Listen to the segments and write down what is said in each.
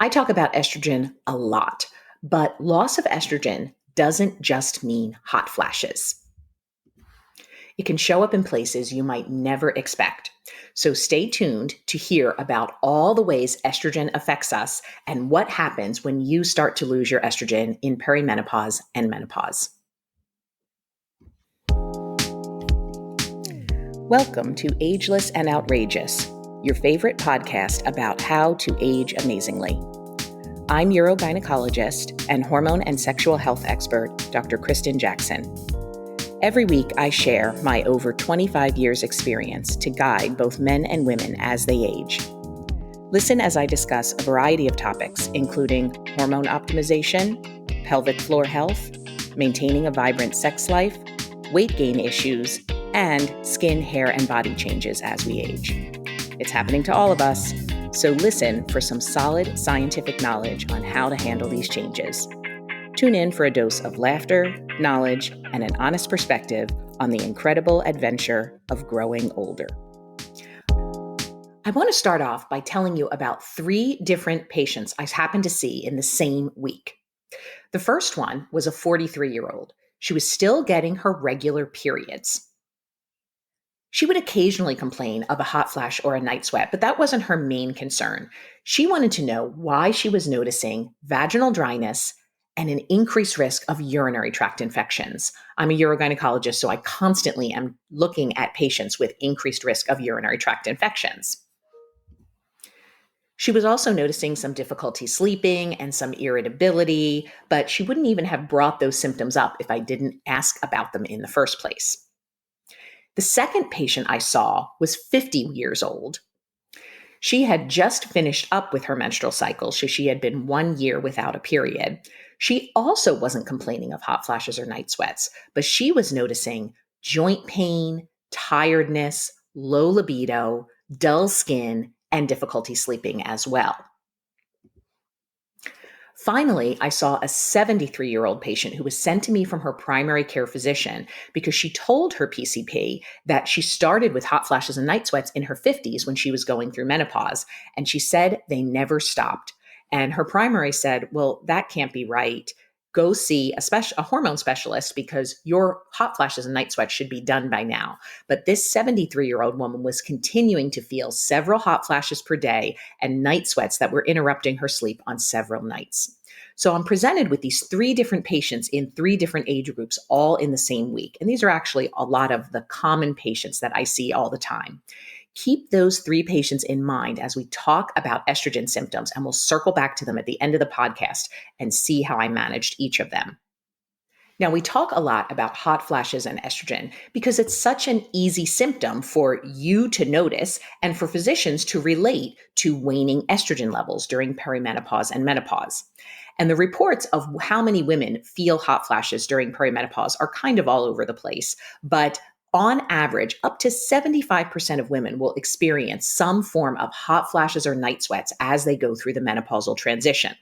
I talk about estrogen a lot, but loss of estrogen doesn't just mean hot flashes. It can show up in places you might never expect. So stay tuned to hear about all the ways estrogen affects us and what happens when you start to lose your estrogen in perimenopause and menopause. Welcome to Ageless and Outrageous, your favorite podcast about how to age amazingly. I'm urogynecologist and hormone and sexual health expert, Dr. Kristin Jackson. Every week, I share my over 25 years experience to guide both men and women as they age. Listen as I discuss a variety of topics, including hormone optimization, pelvic floor health, maintaining a vibrant sex life, weight gain issues, and skin, hair, and body changes as we age. It's happening to all of us, so listen for some solid scientific knowledge on how to handle these changes. Tune in for a dose of laughter, knowledge, and an honest perspective on the incredible adventure of growing older. I want to start off by telling you about 3 different patients I happened to see in the same week. The first one was a 43-year-old. She was still getting her regular periods. She would occasionally complain of a hot flash or a night sweat, but that wasn't her main concern. She wanted to know why she was noticing vaginal dryness and an increased risk of urinary tract infections. I'm a urogynecologist, so I constantly am looking at patients with increased risk of urinary tract infections. She was also noticing some difficulty sleeping and some irritability, but she wouldn't even have brought those symptoms up if I didn't ask about them in the first place. The second patient I saw was 50 years old. She had just finished up with her menstrual cycle, so she had been 1 year without a period. She also wasn't complaining of hot flashes or night sweats, but she was noticing joint pain, tiredness, low libido, dull skin, and difficulty sleeping as well. Finally, I saw a 73-year-old patient who was sent to me from her primary care physician because she told her PCP that she started with hot flashes and night sweats in her 50s when she was going through menopause, and she said they never stopped. And her primary said, well, that can't be right. Go see a hormone specialist because your hot flashes and night sweats should be done by now. But this 73-year-old woman was continuing to feel several hot flashes per day and night sweats that were interrupting her sleep on several nights. So I'm presented with these 3 different patients in 3 different age groups, all in the same week. And these are actually a lot of the common patients that I see all the time. Keep those 3 patients in mind as we talk about estrogen symptoms, and we'll circle back to them at the end of the podcast and see how I managed each of them. Now, we talk a lot about hot flashes and estrogen because it's such an easy symptom for you to notice and for physicians to relate to waning estrogen levels during perimenopause and menopause. And the reports of how many women feel hot flashes during perimenopause are kind of all over the place, but on average, up to 75% of women will experience some form of hot flashes or night sweats as they go through the menopausal transition.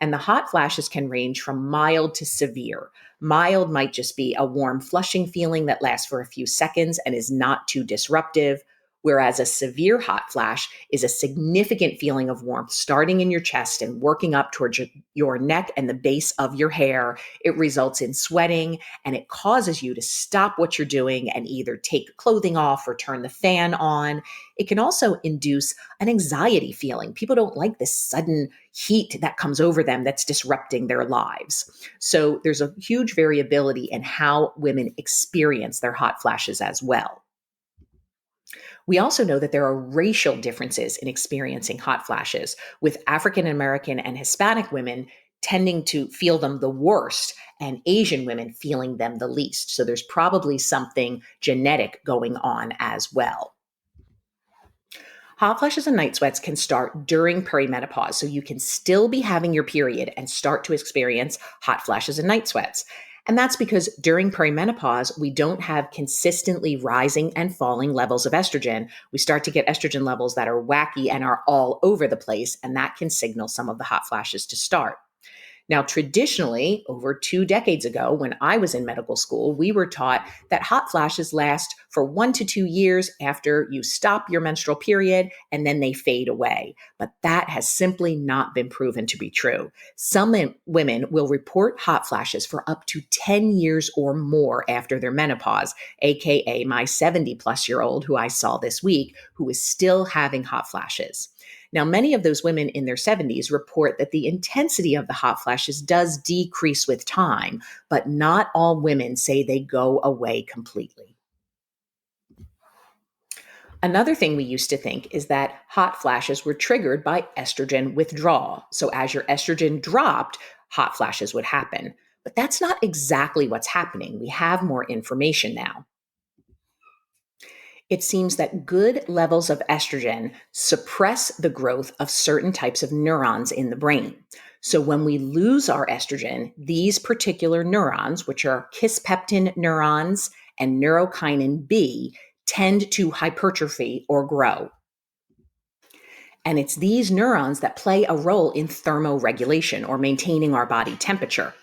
And the hot flashes can range from mild to severe. Mild might just be a warm flushing feeling that lasts for a few seconds and is not too disruptive, whereas a severe hot flash is a significant feeling of warmth starting in your chest and working up towards your neck and the base of your hair. It results in sweating, and it causes you to stop what you're doing and either take clothing off or turn the fan on. It can also induce an anxiety feeling. People don't like this sudden heat that comes over them that's disrupting their lives. So there's a huge variability in how women experience their hot flashes as well. We also know that there are racial differences in experiencing hot flashes, with African American and Hispanic women tending to feel them the worst and Asian women feeling them the least. So there's probably something genetic going on as well. Hot flashes and night sweats can start during perimenopause, so you can still be having your period and start to experience hot flashes and night sweats. And that's because during perimenopause, we don't have consistently rising and falling levels of estrogen. We start to get estrogen levels that are wacky and are all over the place, and that can signal some of the hot flashes to start. Now, traditionally, over 2 decades ago, when I was in medical school, we were taught that hot flashes last for 1 to 2 years after you stop your menstrual period and then they fade away. But that has simply not been proven to be true. Some women will report hot flashes for up to 10 years or more after their menopause, AKA my 70-plus-year-old who I saw this week, who is still having hot flashes. Now, many of those women in their 70s report that the intensity of the hot flashes does decrease with time, but not all women say they go away completely. Another thing we used to think is that hot flashes were triggered by estrogen withdrawal. So, as your estrogen dropped, hot flashes would happen. But that's not exactly what's happening. We have more information now. It seems that good levels of estrogen suppress the growth of certain types of neurons in the brain. So when we lose our estrogen, these particular neurons, which are kisspeptin neurons and neurokinin B, tend to hypertrophy or grow. And it's these neurons that play a role in thermoregulation or maintaining our body temperature.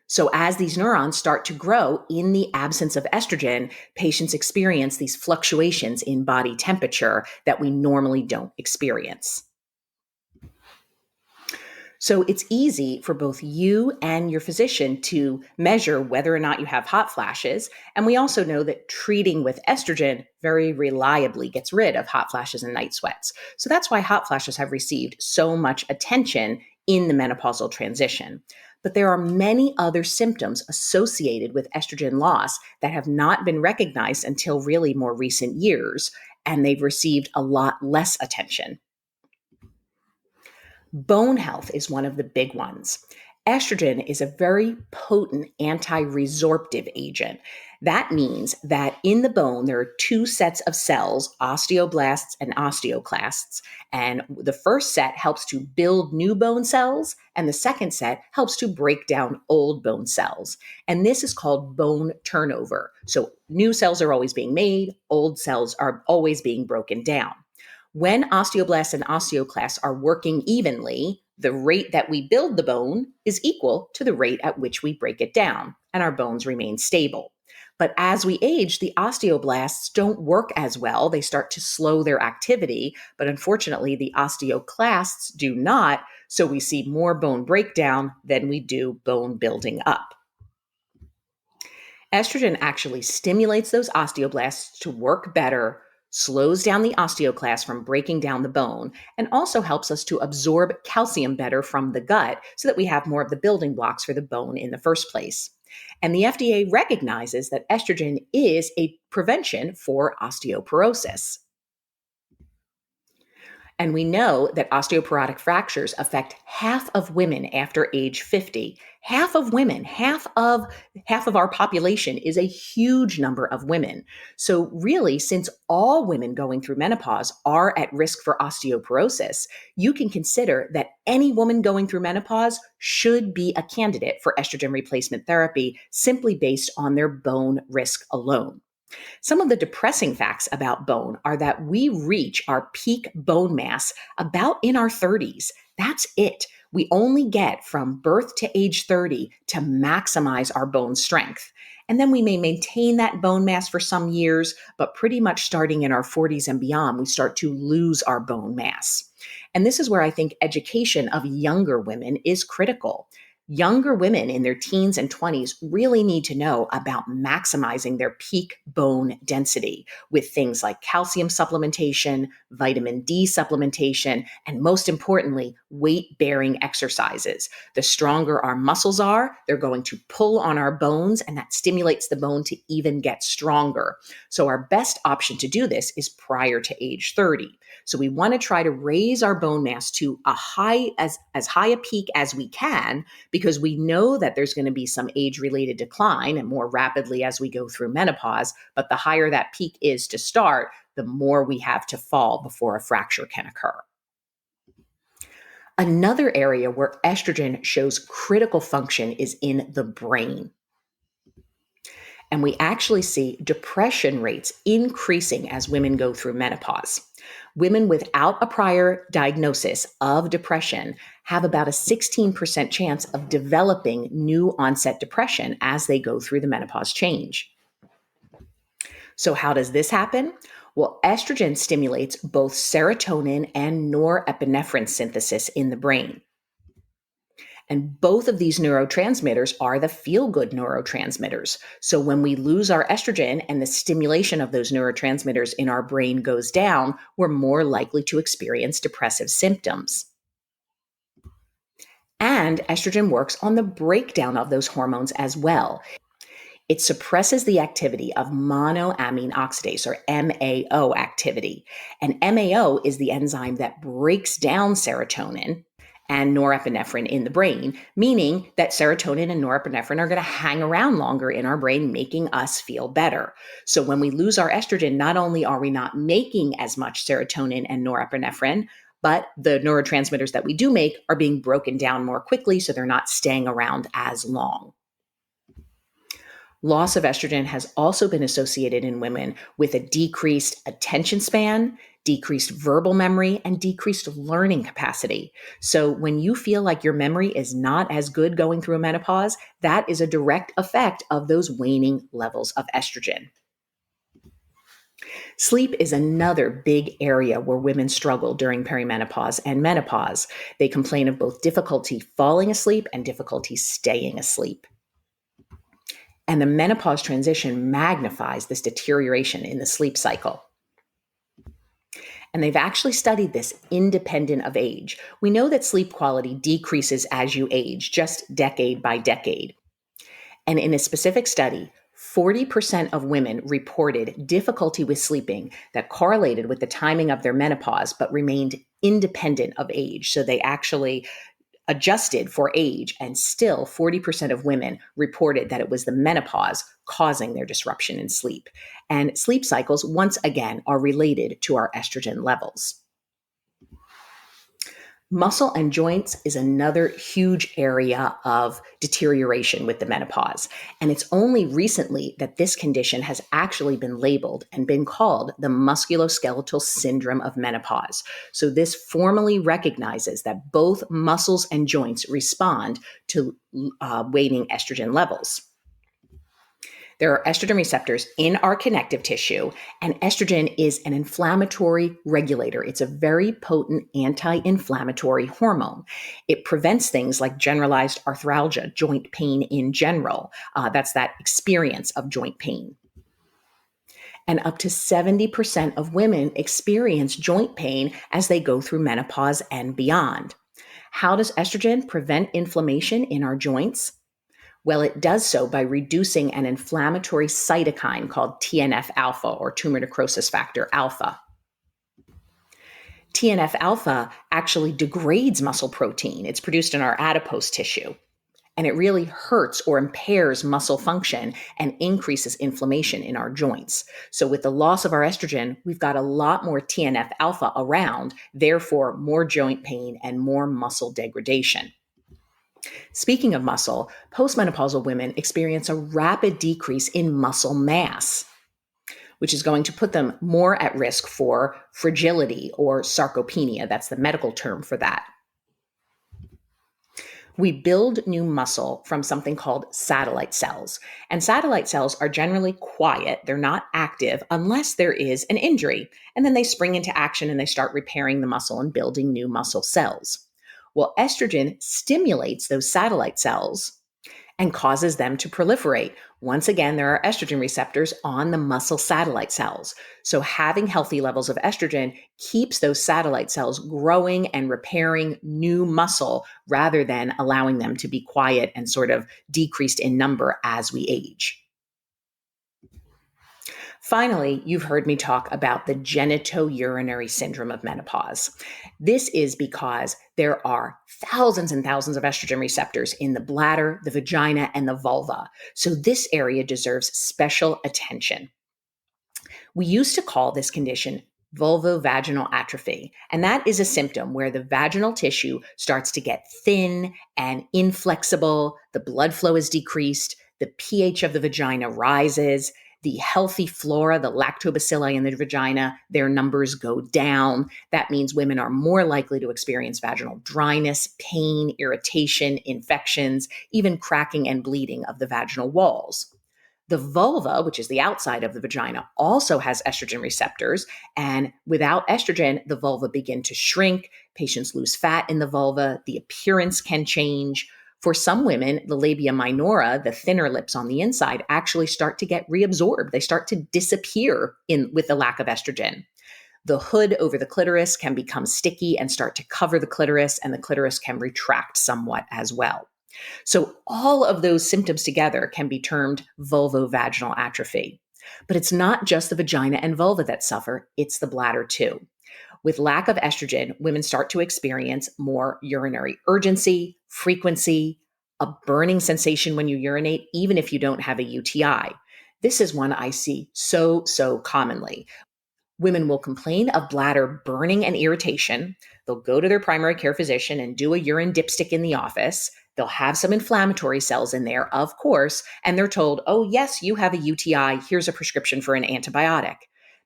So, as these neurons start to grow in the absence of estrogen, patients experience these fluctuations in body temperature that we normally don't experience. So, it's easy for both you and your physician to measure whether or not you have hot flashes. And we also know that treating with estrogen very reliably gets rid of hot flashes and night sweats. So, that's why hot flashes have received so much attention in the menopausal transition. But there are many other symptoms associated with estrogen loss that have not been recognized until really more recent years, and they've received a lot less attention. Bone health is one of the big ones. Estrogen is a very potent anti-resorptive agent. That means that in the bone, there are two sets of cells, osteoblasts and osteoclasts. And the first set helps to build new bone cells, and the second set helps to break down old bone cells. And this is called bone turnover. So new cells are always being made, old cells are always being broken down. When osteoblasts and osteoclasts are working evenly, the rate that we build the bone is equal to the rate at which we break it down, and our bones remain stable. But as we age, the osteoblasts don't work as well. They start to slow their activity, but unfortunately, the osteoclasts do not. So we see more bone breakdown than we do bone building up. Estrogen actually stimulates those osteoblasts to work better, slows down the osteoclast from breaking down the bone, and also helps us to absorb calcium better from the gut so that we have more of the building blocks for the bone in the first place. And the FDA recognizes that estrogen is a prevention for osteoporosis. And we know that osteoporotic fractures affect half of women after age 50. Half of women, half of our population is a huge number of women. So really, since all women going through menopause are at risk for osteoporosis, you can consider that any woman going through menopause should be a candidate for estrogen replacement therapy simply based on their bone risk alone. Some of the depressing facts about bone are that we reach our peak bone mass about in our 30s. That's it. We only get from birth to age 30 to maximize our bone strength. And then we may maintain that bone mass for some years, but pretty much starting in our 40s and beyond, we start to lose our bone mass. And this is where I think education of younger women is critical. Younger women in their teens and 20s really need to know about maximizing their peak bone density with things like calcium supplementation, vitamin D supplementation, and most importantly, weight bearing exercises. The stronger our muscles are, they're going to pull on our bones, and that stimulates the bone to even get stronger. So, our best option to do this is prior to age 30. So, we want to try to raise our bone mass to as high a peak as we can, because we know that there's going to be some age-related decline and more rapidly as we go through menopause, but the higher that peak is to start, the more we have to fall before a fracture can occur. Another area where estrogen shows critical function is in the brain. And we actually see depression rates increasing as women go through menopause. Women without a prior diagnosis of depression have about a 16% chance of developing new onset depression as they go through the menopause change. So, how does this happen? Well, estrogen stimulates both serotonin and norepinephrine synthesis in the brain. And both of these neurotransmitters are the feel good neurotransmitters. So when we lose our estrogen and the stimulation of those neurotransmitters in our brain goes down, we're more likely to experience depressive symptoms. And estrogen works on the breakdown of those hormones as well. It suppresses the activity of monoamine oxidase, or MAO activity. And MAO is the enzyme that breaks down serotonin and norepinephrine in the brain, meaning that serotonin and norepinephrine are going to hang around longer in our brain, making us feel better. So when we lose our estrogen, not only are we not making as much serotonin and norepinephrine, but the neurotransmitters that we do make are being broken down more quickly, so they're not staying around as long. Loss of estrogen has also been associated in women with a decreased attention span, decreased verbal memory, and decreased learning capacity. So, when you feel like your memory is not as good going through a menopause, that is a direct effect of those waning levels of estrogen. Sleep is another big area where women struggle during perimenopause and menopause. They complain of both difficulty falling asleep and difficulty staying asleep. And the menopause transition magnifies this deterioration in the sleep cycle. And they've actually studied this independent of age. We know that sleep quality decreases as you age, just decade by decade. And in a specific study, 40% of women reported difficulty with sleeping that correlated with the timing of their menopause, but remained independent of age. So they actually adjusted for age, and still 40% of women reported that it was the menopause causing their disruption in sleep. And sleep cycles, once again, are related to our estrogen levels. Muscle and joints is another huge area of deterioration with the menopause. And it's only recently that this condition has actually been labeled and been called the musculoskeletal syndrome of menopause. So this formally recognizes that both muscles and joints respond to waning estrogen levels. There are estrogen receptors in our connective tissue, and estrogen is an inflammatory regulator. It's a very potent anti-inflammatory hormone. It prevents things like generalized arthralgia, joint pain in general. That's that experience of joint pain. And up to 70% of women experience joint pain as they go through menopause and beyond. How does estrogen prevent inflammation in our joints? Well, it does so by reducing an inflammatory cytokine called TNF alpha, or tumor necrosis factor alpha. TNF alpha actually degrades muscle protein. It's produced in our adipose tissue, and it really hurts or impairs muscle function and increases inflammation in our joints. So with the loss of our estrogen, we've got a lot more TNF alpha around, therefore more joint pain and more muscle degradation. Speaking of muscle, postmenopausal women experience a rapid decrease in muscle mass, which is going to put them more at risk for fragility or sarcopenia. That's the medical term for that. We build new muscle from something called satellite cells. And satellite cells are generally quiet. They're not active unless there is an injury. And then they spring into action and they start repairing the muscle and building new muscle cells. Well, estrogen stimulates those satellite cells and causes them to proliferate. Once again, there are estrogen receptors on the muscle satellite cells. So having healthy levels of estrogen keeps those satellite cells growing and repairing new muscle rather than allowing them to be quiet and sort of decreased in number as we age. Finally, you've heard me talk about the genitourinary syndrome of menopause. This is because there are thousands and thousands of estrogen receptors in the bladder, the vagina, and the vulva. So this area deserves special attention. We used to call this condition vulvovaginal atrophy, and that is a symptom where the vaginal tissue starts to get thin and inflexible, the blood flow is decreased, the pH of the vagina rises, the healthy flora, the lactobacilli in the vagina, their numbers go down. That means women are more likely to experience vaginal dryness, pain, irritation, infections, even cracking and bleeding of the vaginal walls. The vulva, which is the outside of the vagina, also has estrogen receptors. And without estrogen, the vulva begin to shrink. Patients lose fat in the vulva. The appearance can change. For some women, the labia minora, the thinner lips on the inside, actually start to get reabsorbed. They start to disappear with the lack of estrogen. The hood over the clitoris can become sticky and start to cover the clitoris, and the clitoris can retract somewhat as well. So all of those symptoms together can be termed vulvovaginal atrophy. But it's not just the vagina and vulva that suffer, it's the bladder too. With lack of estrogen, women start to experience more urinary urgency, frequency, a burning sensation when you urinate, even if you don't have a UTI. This is one I see so commonly. Women will complain of bladder burning and irritation. They'll go to their primary care physician and do a urine dipstick in the office. They'll have some inflammatory cells in there, of course, and they're told, oh, yes, you have a UTI. Here's a prescription for an antibiotic.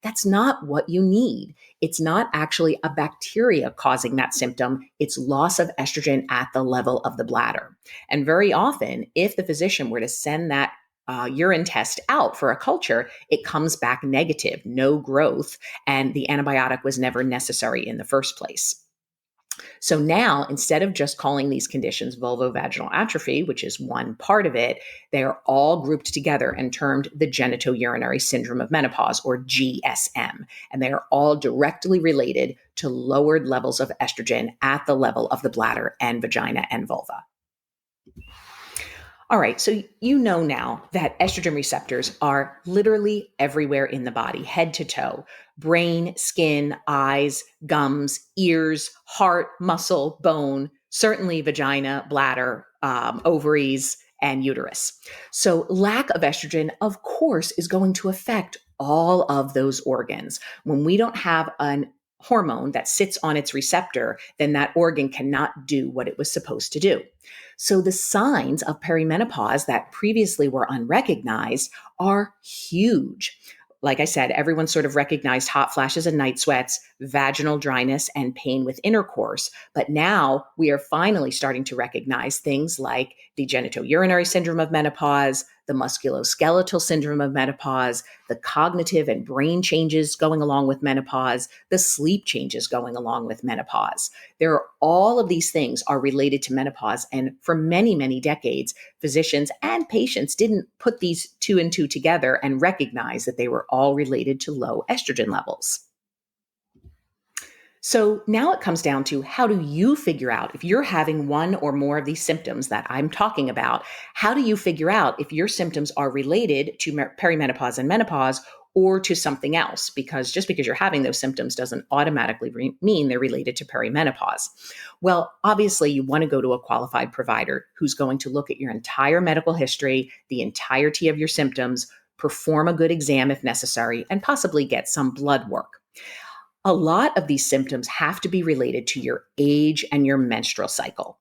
That's not what you need. It's not actually a bacteria causing that symptom. It's loss of estrogen at the level of the bladder. And very often, if the physician were to send that urine test out for a culture, it comes back negative, no growth, and the antibiotic was never necessary in the first place. So now, instead of just calling these conditions vulvovaginal atrophy, which is one part of it, they are all grouped together and termed the genitourinary syndrome of menopause, or GSM. And they are all directly related to lowered levels of estrogen at the level of the bladder and vagina and vulva. All right, so you know now that estrogen receptors are literally everywhere in the body, head to toe: brain, skin, eyes, gums, ears, heart, muscle, bone, certainly vagina, bladder, ovaries, and uterus. So lack of estrogen, of course, is going to affect all of those organs. When we don't have an hormone that sits on its receptor, then that organ cannot do what it was supposed to do. So the signs of perimenopause that previously were unrecognized are huge. Like I said, everyone sort of recognized hot flashes and night sweats, vaginal dryness, and pain with intercourse. But now we are finally starting to recognize things like the genitourinary syndrome of menopause, the musculoskeletal syndrome of menopause, the cognitive and brain changes going along with menopause, the sleep changes going along with menopause. All of these things are related to menopause. And for many decades, physicians and patients didn't put these two and two together and recognize that they were all related to low estrogen levels. So now it comes down to, how do you figure out if you're having one or more of these symptoms that I'm talking about? How do you figure out if your symptoms are related to perimenopause and menopause or to something else? Because just because you're having those symptoms doesn't automatically mean they're related to perimenopause. Well, obviously, you want to go to a qualified provider who's going to look at your entire medical history, the entirety of your symptoms, perform a good exam if necessary, and possibly get some blood work. A lot of these symptoms have to be related to your age and your menstrual cycle.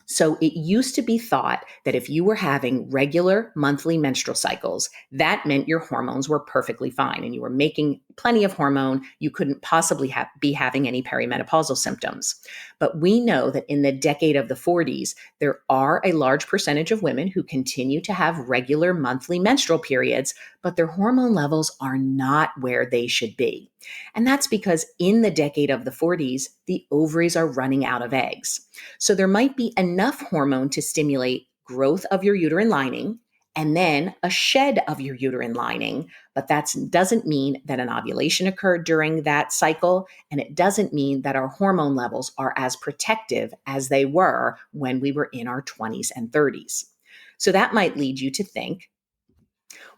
So it used to be thought that if you were having regular monthly menstrual cycles, that meant your hormones were perfectly fine and you were making plenty of hormone. You couldn't possibly be having any perimenopausal symptoms. But we know that in the decade of the 40s, there are a large percentage of women who continue to have regular monthly menstrual periods, but their hormone levels are not where they should be. And that's because in the decade of the 40s, the ovaries are running out of eggs. So there might be enough hormone to stimulate growth of your uterine lining and then a shed of your uterine lining. But that doesn't mean that an ovulation occurred during that cycle. And it doesn't mean that our hormone levels are as protective as they were when we were in our 20s and 30s. So that might lead you to think,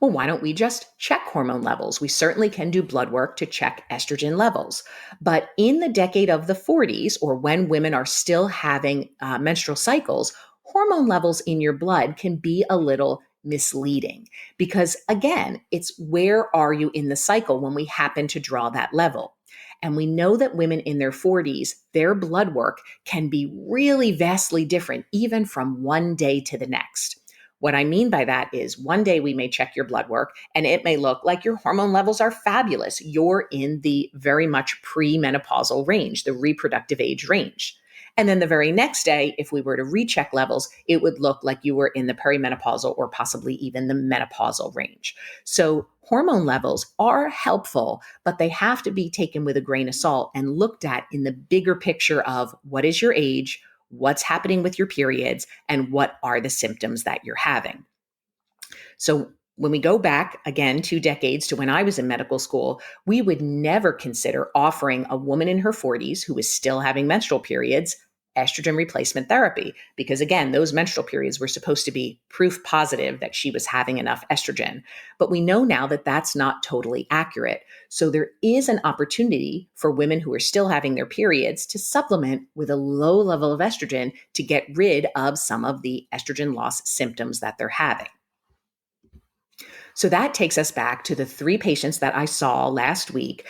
well, why don't we just check hormone levels? We certainly can do blood work to check estrogen levels. But in the decade of the 40s, or when women are still having menstrual cycles, hormone levels in your blood can be a little misleading because, again, it's where are you in the cycle when we happen to draw that level. And we know that women in their 40s, their blood work can be really vastly different, even from one day to the next. What I mean by that is one day we may check your blood work and it may look like your hormone levels are fabulous. You're in the very much premenopausal range, the reproductive age range. And then the very next day, if we were to recheck levels, it would look like you were in the perimenopausal or possibly even the menopausal range. So hormone levels are helpful, but they have to be taken with a grain of salt and looked at in the bigger picture of what is your age, what's happening with your periods, and what are the symptoms that you're having. So when we go back again 2 decades to when I was in medical school, we would never consider offering a woman in her 40s who is still having menstrual periods estrogen replacement therapy, because again, those menstrual periods were supposed to be proof positive that she was having enough estrogen. But we know now that that's not totally accurate. So there is an opportunity for women who are still having their periods to supplement with a low level of estrogen to get rid of some of the estrogen loss symptoms that they're having. So that takes us back to the 3 patients that I saw last week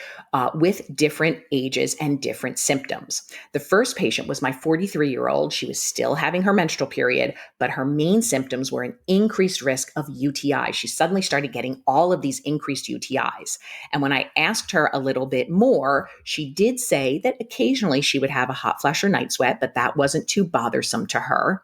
with different ages and different symptoms. The first patient was my 43-year-old. She was still having her menstrual period, but her main symptoms were an increased risk of UTI. She suddenly started getting all of these increased UTIs. And when I asked her a little bit more, she did say that occasionally she would have a hot flash or night sweat, but that wasn't too bothersome to her.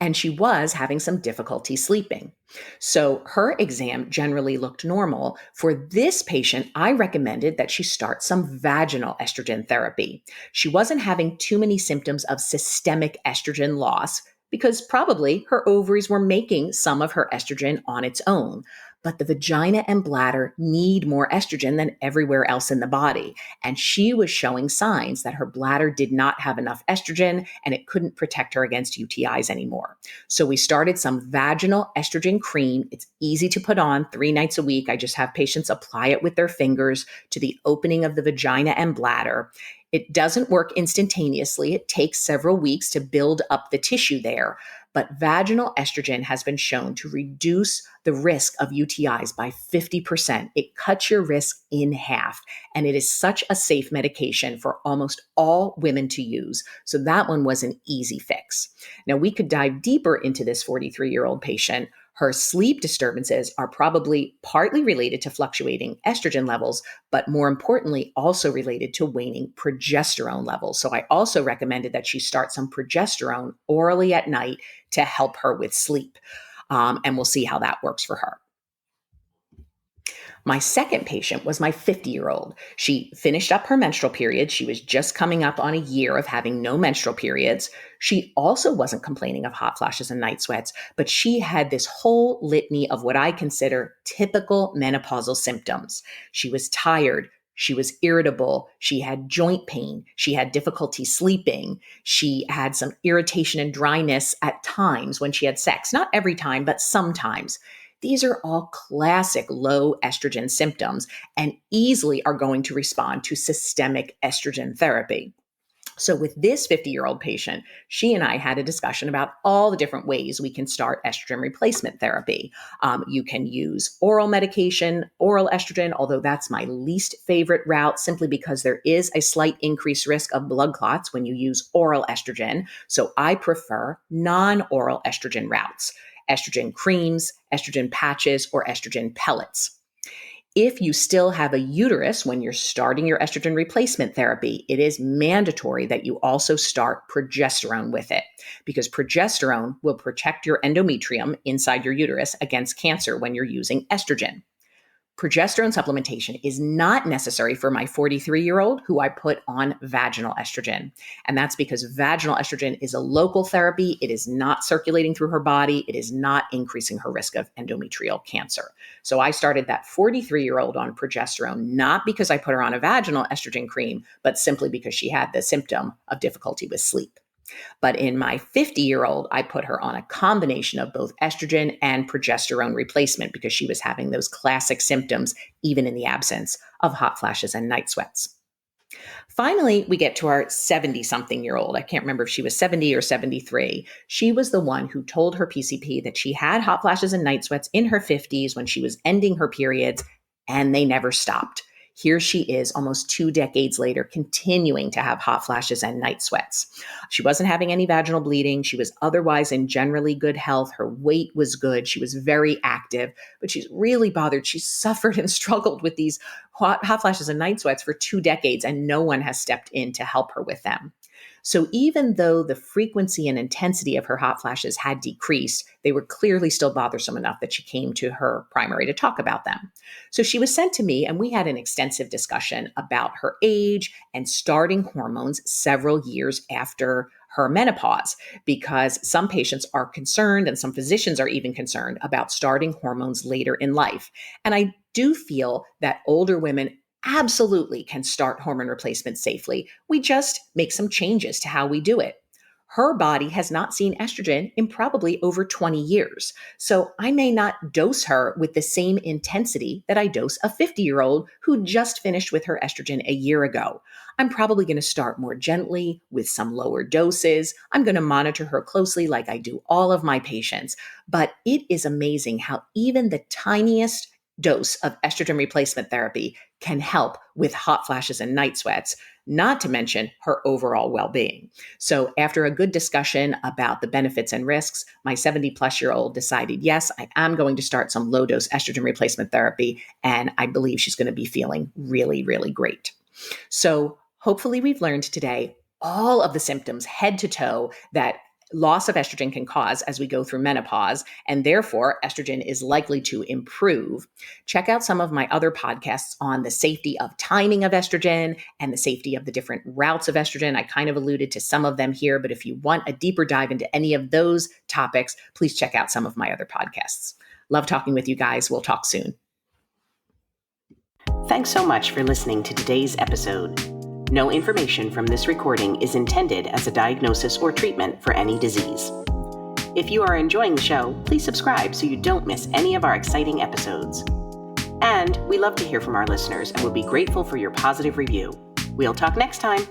And she was having some difficulty sleeping. So her exam generally looked normal. For this patient, I recommended that she start some vaginal estrogen therapy. She wasn't having too many symptoms of systemic estrogen loss because probably her ovaries were making some of her estrogen on its own. But the vagina and bladder need more estrogen than everywhere else in the body. And she was showing signs that her bladder did not have enough estrogen and it couldn't protect her against UTIs anymore. So we started some vaginal estrogen cream. It's easy to put on 3 nights a week. I just have patients apply it with their fingers to the opening of the vagina and bladder. It doesn't work instantaneously. It takes several weeks to build up the tissue there. But vaginal estrogen has been shown to reduce the risk of UTIs by 50%. It cuts your risk in half. And it is such a safe medication for almost all women to use. So that one was an easy fix. Now, we could dive deeper into this 43-year-old patient. Her sleep disturbances are probably partly related to fluctuating estrogen levels, but more importantly, also related to waning progesterone levels. So I also recommended that she start some progesterone orally at night to help her with sleep. And we'll see how that works for her. My second patient was my 50-year-old. She finished up her menstrual period. She was just coming up on a year of having no menstrual periods. She also wasn't complaining of hot flashes and night sweats, but she had this whole litany of what I consider typical menopausal symptoms. She was tired. She was irritable. She had joint pain. She had difficulty sleeping. She had some irritation and dryness at times when she had sex. Not every time, but sometimes. These are all classic low estrogen symptoms and easily are going to respond to systemic estrogen therapy. So with this 50-year-old patient, she and I had a discussion about all the different ways we can start estrogen replacement therapy. You can use oral medication, oral estrogen, although that's my least favorite route simply because there is a slight increased risk of blood clots when you use oral estrogen. So I prefer non-oral estrogen routes, estrogen creams, estrogen patches, or estrogen pellets. If you still have a uterus when you're starting your estrogen replacement therapy, it is mandatory that you also start progesterone with it because progesterone will protect your endometrium inside your uterus against cancer when you're using estrogen. Progesterone supplementation is not necessary for my 43-year-old who I put on vaginal estrogen. And that's because vaginal estrogen is a local therapy. It is not circulating through her body. It is not increasing her risk of endometrial cancer. So I started that 43-year-old on progesterone, not because I put her on a vaginal estrogen cream, but simply because she had the symptom of difficulty with sleep. But in my 50-year-old, I put her on a combination of both estrogen and progesterone replacement because she was having those classic symptoms, even in the absence of hot flashes and night sweats. Finally, we get to our 70-something-year-old. I can't remember if she was 70 or 73. She was the one who told her PCP that she had hot flashes and night sweats in her 50s when she was ending her periods, and they never stopped. Here she is almost 2 decades later, continuing to have hot flashes and night sweats. She wasn't having any vaginal bleeding. She was otherwise in generally good health. Her weight was good. She was very active, but she's really bothered. She's suffered and struggled with these hot flashes and night sweats for 2 decades, and no one has stepped in to help her with them. So even though the frequency and intensity of her hot flashes had decreased, they were clearly still bothersome enough that she came to her primary to talk about them. So she was sent to me, and we had an extensive discussion about her age and starting hormones several years after her menopause, because some patients are concerned and some physicians are even concerned about starting hormones later in life. And I do feel that older women absolutely can start hormone replacement safely. We just make some changes to how we do it. Her body has not seen estrogen in probably over 20 years. So I may not dose her with the same intensity that I dose a 50-year-old who just finished with her estrogen a year ago. I'm probably going to start more gently with some lower doses. I'm going to monitor her closely like I do all of my patients. But it is amazing how even the tiniest dose of estrogen replacement therapy can help with hot flashes and night sweats, not to mention her overall well-being. So after a good discussion about the benefits and risks, my 70-plus-year-old decided, yes, I am going to start some low-dose estrogen replacement therapy, and I believe she's going to be feeling really, really great. So hopefully we've learned today all of the symptoms head to toe that loss of estrogen can cause as we go through menopause, and therefore estrogen is likely to improve. Check out some of my other podcasts on the safety of timing of estrogen and the safety of the different routes of estrogen. I kind of alluded to some of them here, but if you want a deeper dive into any of those topics, please check out some of my other podcasts. Love talking with you guys. We'll talk soon. Thanks so much for listening to today's episode. No information from this recording is intended as a diagnosis or treatment for any disease. If you are enjoying the show, please subscribe so you don't miss any of our exciting episodes. And we love to hear from our listeners and would be grateful for your positive review. We'll talk next time.